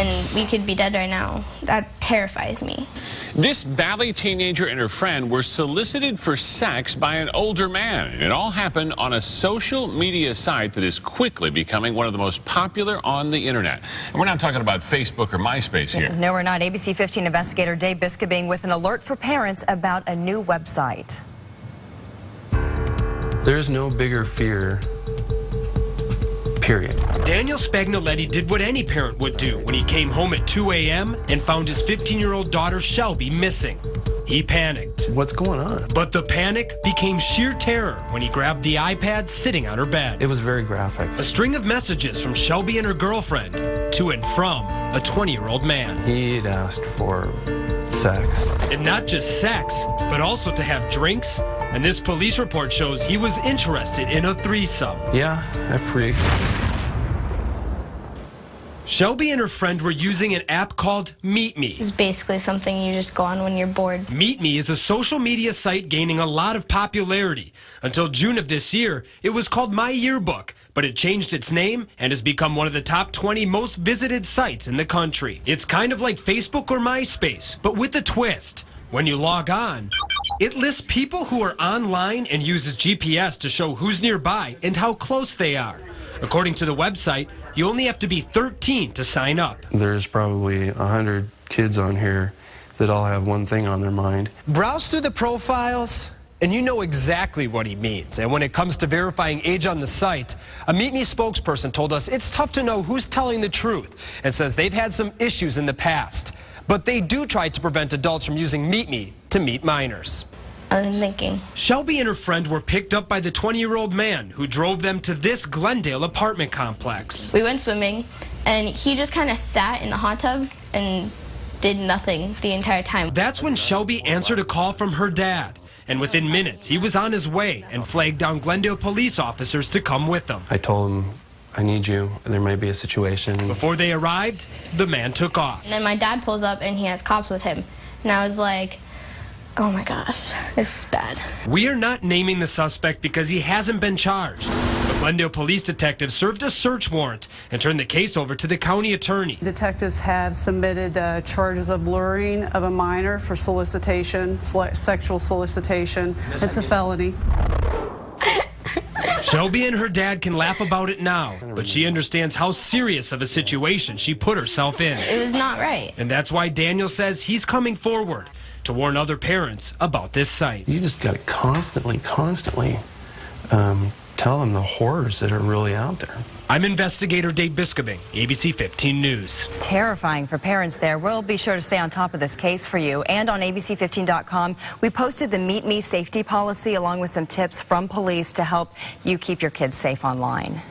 and we could be dead right now. That terrifies me. This Valley teenager and her friend were solicited for sex by an older man. It all happened on a social media site that is quickly becoming one of the most popular on the internet. And we're not talking about Facebook or MySpace here. No, we're not. ABC 15 investigator Dave Biskobing with an alert for parents about a new website. There's no bigger fear, period. Daniel Spagnoletti did what any parent would do when he came home at 2 a.m. and found his 15-year-old daughter Shelby missing. He panicked. What's going on? But the panic became sheer terror when he grabbed the iPad sitting on her bed. It was very graphic. A string of messages from Shelby and her girlfriend to and from a 20-year-old man. He had asked for sex. And not just sex, but also to have drinks. And this police report shows he was interested in a threesome. Yeah, I freaked. Shelby and her friend were using an app called Meet Me. It's basically something you just go on when you're bored. Meet Me is a social media site gaining a lot of popularity. Until June of this year, it was called My Yearbook, but it changed its name and has become one of the top 20 most visited sites in the country. It's kind of like Facebook or MySpace, but with a twist. When you log on, it lists people who are online and uses GPS to show who's nearby and how close they are. According to the website, you only have to be 13 to sign up. There's probably 100 kids on here that all have one thing on their mind. Browse through the profiles, and you know exactly what he means. And when it comes to verifying age on the site, a Meet Me spokesperson told us it's tough to know who's telling the truth and says they've had some issues in the past. But they do try to prevent adults from using Meet Me to meet minors. I'm thinking. Shelby and her friend were picked up by the 20-year-old man who drove them to this Glendale apartment complex. We went swimming, and he just kind of sat in the hot tub and did nothing the entire time. That's when Shelby answered a call from her dad. And within minutes, he was on his way and flagged down Glendale police officers to come with them. I told him, I need you, and there may be a situation. Before they arrived, the man took off. And then my dad pulls up, and he has cops with him. And I was like, oh my gosh, this is bad. We are not naming the suspect because he hasn't been charged. The Glendale police detective served a search warrant and turned the case over to the county attorney. Detectives have submitted charges of luring of a minor for solicitation, sexual solicitation. It's a felony. Shelby and her dad can laugh about it now, but she understands how serious of a situation she put herself in. It was not right. And that's why Daniel says he's coming forward to warn other parents about this site. You just got to constantly tell them the horrors that are really out there. I'm investigator Dave Biskobing, ABC 15 News. Terrifying for parents there. We'll be sure to stay on top of this case for you. And on ABC15.com, we posted the Meet Me safety policy along with some tips from police to help you keep your kids safe online.